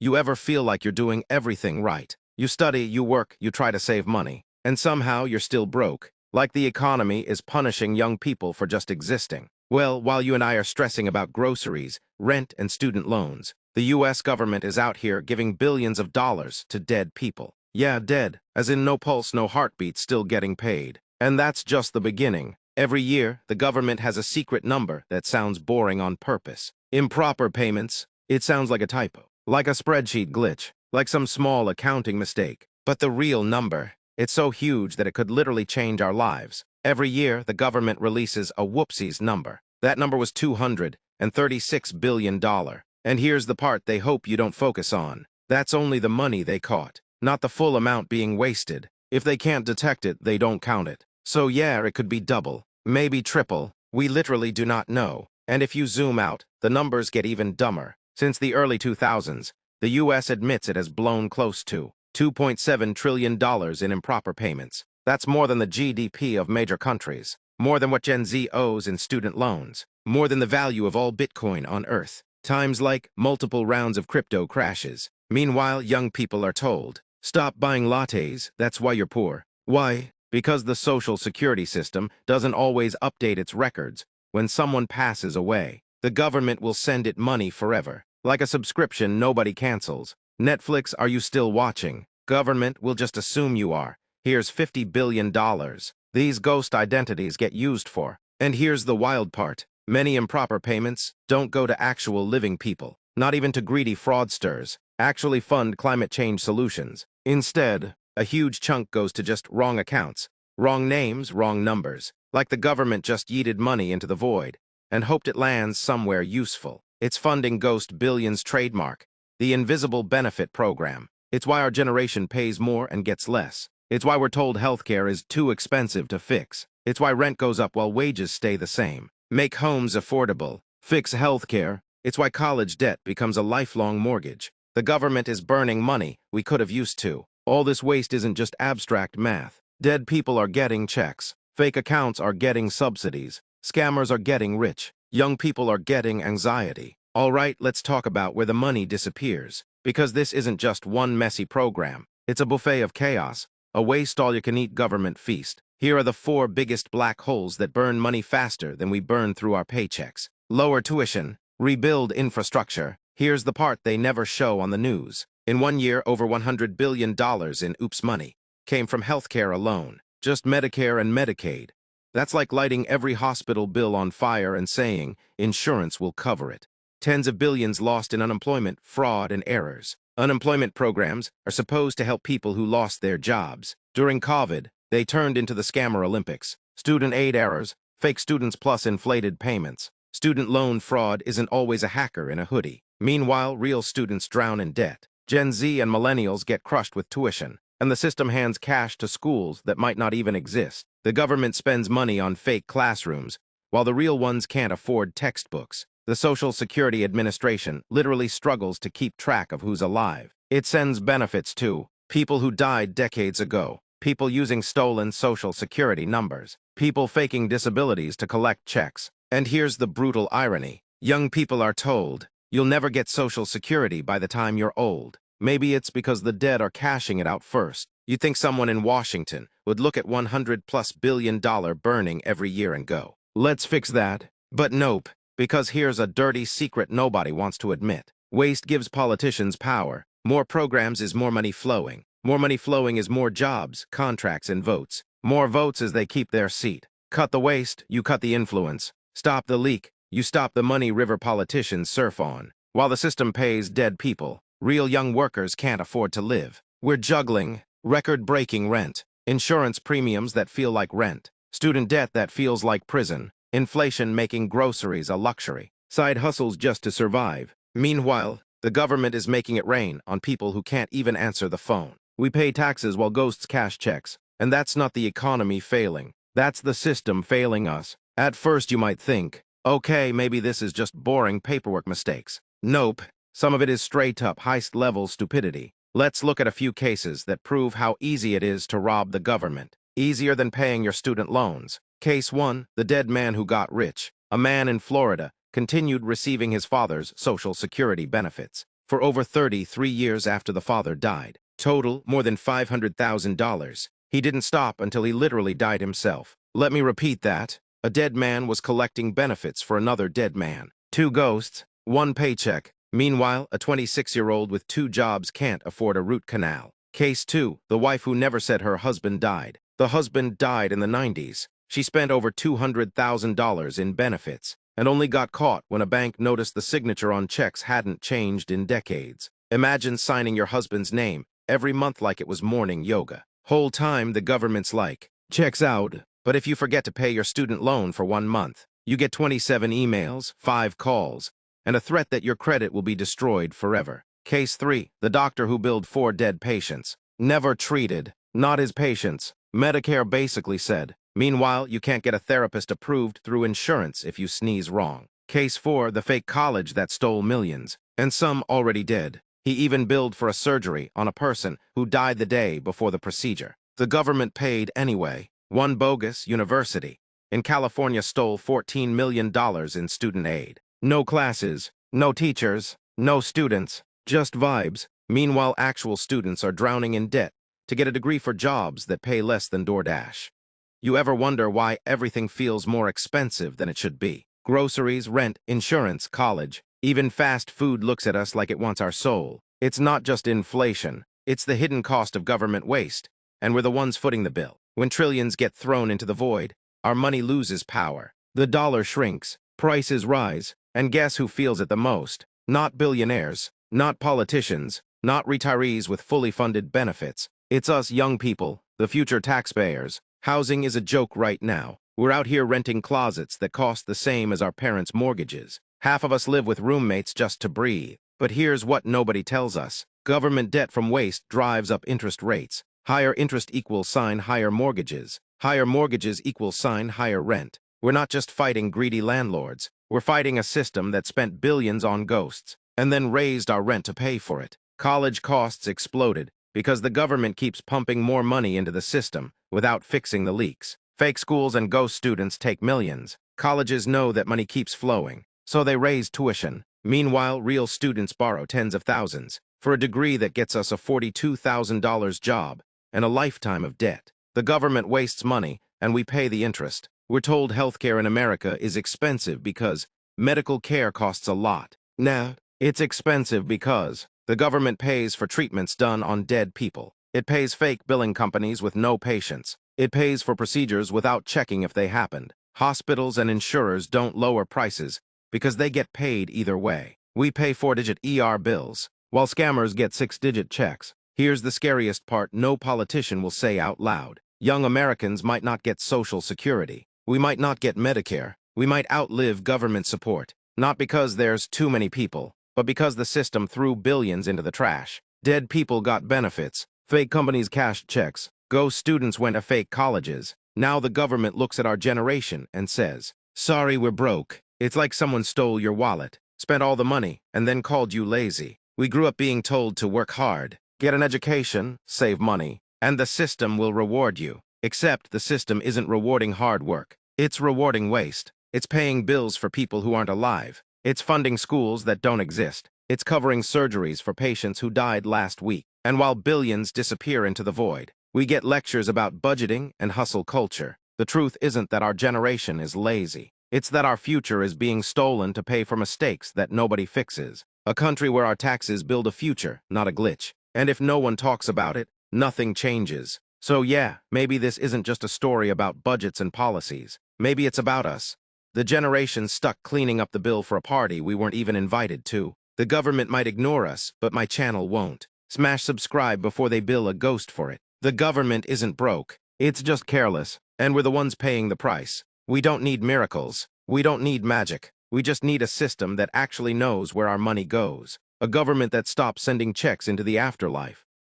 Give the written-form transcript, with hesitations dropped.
You ever feel like you're doing everything right? You study, you work, you try to save money, and somehow you're still broke, like the economy is punishing young people for just existing. Well, while you and I are stressing about groceries, rent, and student loans, the US government is out here giving billions of dollars to dead people. Yeah, dead, as in no pulse, no heartbeat, still getting paid. And that's just the beginning. Every year, the government has a secret number that sounds boring on purpose. Improper payments. It sounds like a typo, like a spreadsheet glitch, like some small accounting mistake. But the real number, it's so huge that it could literally change our lives. Every year, the government releases a whoopsies number. That number was $236 billion. And here's the part they hope you don't focus on. That's only the money they caught, not the full amount being wasted. If they can't detect it, they don't count it. So yeah, it could be double, maybe triple. We literally do not know. And if you zoom out, the numbers get even dumber. Since the early 2000s, the US admits it has blown close to $2.7 trillion in improper payments. That's more than the GDP of major countries, more than what Gen Z owes in student loans, more than the value of all Bitcoin on Earth. Times like multiple rounds of crypto crashes. Meanwhile, young people are told, stop buying lattes, that's why you're poor. Why? Because the Social Security system doesn't always update its records. When someone passes away, the government will send it money forever. Like a subscription nobody cancels. Netflix, are you still watching? Government will just assume you are. Here's $50 billion. These ghost identities get used for. And here's the wild part. Many improper payments don't go to actual living people, not even to greedy fraudsters, actually fund climate change solutions. Instead, a huge chunk goes to just wrong accounts, wrong names, wrong numbers, like the government just yeeted money into the void and hoped it lands somewhere useful. It's funding ghost billions trademark, the invisible benefit program. It's why our generation pays more and gets less. It's why we're told healthcare is too expensive to fix. It's why rent goes up while wages stay the same. Make homes affordable. Fix healthcare. It's why college debt becomes a lifelong mortgage. The government is burning money we could have used to. All this waste isn't just abstract math. Dead people are getting checks. Fake accounts are getting subsidies. Scammers are getting rich. Young people are getting anxiety. All right, let's talk about where the money disappears. Because this isn't just one messy program. It's a buffet of chaos, a waste-all-you-can-eat government feast. Here are the 4 biggest black holes that burn money faster than we burn through our paychecks. Lower tuition. Rebuild infrastructure. Here's the part they never show on the news. In 1 year, over $100 billion in oops money came from healthcare alone. Just Medicare and Medicaid. That's like lighting every hospital bill on fire and saying insurance will cover it. Tens of billions lost in unemployment, fraud, and errors. Unemployment programs are supposed to help people who lost their jobs. During COVID, they turned into the scammer Olympics. Student aid errors, fake students plus inflated payments. Student loan fraud isn't always a hacker in a hoodie. Meanwhile, real students drown in debt. Gen Z and Millennials get crushed with tuition, and the system hands cash to schools that might not even exist. The government spends money on fake classrooms, while the real ones can't afford textbooks. The Social Security Administration literally struggles to keep track of who's alive. It sends benefits to people who died decades ago, people using stolen Social Security numbers, people faking disabilities to collect checks. And here's the brutal irony. Young people are told, you'll never get Social Security by the time you're old. Maybe it's because the dead are cashing it out first. You'd think someone in Washington would look at $100+ billion burning every year and go, let's fix that. But nope. Because here's a dirty secret nobody wants to admit. Waste gives politicians power. More programs is more money flowing. More money flowing is more jobs, contracts, and votes. More votes as they keep their seat. Cut the waste, you cut the influence. Stop the leak, you stop the money river politicians surf on. While the system pays dead people, real young workers can't afford to live. We're juggling record-breaking rent, insurance premiums that feel like rent, student debt that feels like prison, inflation making groceries a luxury, side hustles just to survive. Meanwhile, the government is making it rain on people who can't even answer the phone. We pay taxes while ghosts cash checks, and that's not the economy failing. That's the system failing us. At first you might think, okay, maybe this is just boring paperwork mistakes. Nope, some of it is straight-up heist-level stupidity. Let's look at a few cases that prove how easy it is to rob the government. Easier than paying your student loans. Case 1, the dead man who got rich. A man in Florida continued receiving his father's Social Security benefits. for over 33 years after the father died. Total, more than $500,000. He didn't stop until he literally died himself. Let me repeat that. A dead man was collecting benefits for another dead man. Two ghosts, one paycheck. Meanwhile, a 26-year-old with two jobs can't afford a root canal. Case 2, the wife who never said her husband died. The husband died in the 90s. She spent over $200,000 in benefits and only got caught when a bank noticed the signature on checks hadn't changed in decades. Imagine signing your husband's name every month like it was morning yoga. Whole time the government's like, checks out, but if you forget to pay your student loan for 1 month, you get 27 emails, 5 calls, and a threat that your credit will be destroyed forever. Case 3, the doctor who billed 4 dead patients. Never treated, not his patients. Medicare basically said. Meanwhile, you can't get a therapist approved through insurance if you sneeze wrong. Case 4, the fake college that stole millions, and some already did. He even billed for a surgery on a person who died the day before the procedure. The government paid anyway. One bogus university in California stole $14 million in student aid. No classes, no teachers, no students, just vibes. Meanwhile, actual students are drowning in debt to get a degree for jobs that pay less than DoorDash. You ever wonder why everything feels more expensive than it should be? Groceries, rent, insurance, college, even fast food looks at us like it wants our soul. It's not just inflation, it's the hidden cost of government waste, and we're the ones footing the bill. When trillions get thrown into the void, our money loses power. The dollar shrinks, prices rise, and guess who feels it the most? Not billionaires, not politicians, not retirees with fully funded benefits. It's us young people, the future taxpayers. Housing is a joke right now. We're out here renting closets that cost the same as our parents' mortgages. Half of us live with roommates just to breathe. But here's what nobody tells us. Government debt from waste drives up interest rates. Higher interest equals higher mortgages. Higher mortgages equals higher rent. We're not just fighting greedy landlords. We're fighting a system that spent billions on ghosts and then raised our rent to pay for it. College costs exploded because the government keeps pumping more money into the system without fixing the leaks. Fake schools and ghost students take millions. Colleges know that money keeps flowing, so they raise tuition. Meanwhile, real students borrow tens of thousands for a degree that gets us a $42,000 job and a lifetime of debt. The government wastes money, and we pay the interest. We're told healthcare in America is expensive because medical care costs a lot. Nah, it's expensive because the government pays for treatments done on dead people. It pays fake billing companies with no patience. It pays for procedures without checking if they happened. Hospitals and insurers don't lower prices because they get paid either way. We pay 4-digit ER bills, while scammers get 6-digit checks. Here's the scariest part no politician will say out loud. Young Americans might not get Social Security. We might not get Medicare. We might outlive government support. Not because there's too many people, but because the system threw billions into the trash. Dead people got benefits. Fake companies cashed checks. Ghost students went to fake colleges. Now the government looks at our generation and says, sorry, we're broke. It's like someone stole your wallet, spent all the money, and then called you lazy. We grew up being told to work hard, get an education, save money, and the system will reward you. Except the system isn't rewarding hard work. It's rewarding waste. It's paying bills for people who aren't alive. It's funding schools that don't exist. It's covering surgeries for patients who died last week. And while billions disappear into the void, we get lectures about budgeting and hustle culture. The truth isn't that our generation is lazy. It's that our future is being stolen to pay for mistakes that nobody fixes. A country where our taxes build a future, not a glitch. And if no one talks about it, nothing changes. So yeah, maybe this isn't just a story about budgets and policies. Maybe it's about us. The generation stuck cleaning up the bill for a party we weren't even invited to. The government might ignore us, but my channel won't. Smash subscribe before they bill a ghost for it. The government isn't broke. It's just careless, and we're the ones paying the price. We don't need miracles. We don't need magic. We just need a system that actually knows where our money goes. A government that stops sending checks into the afterlife.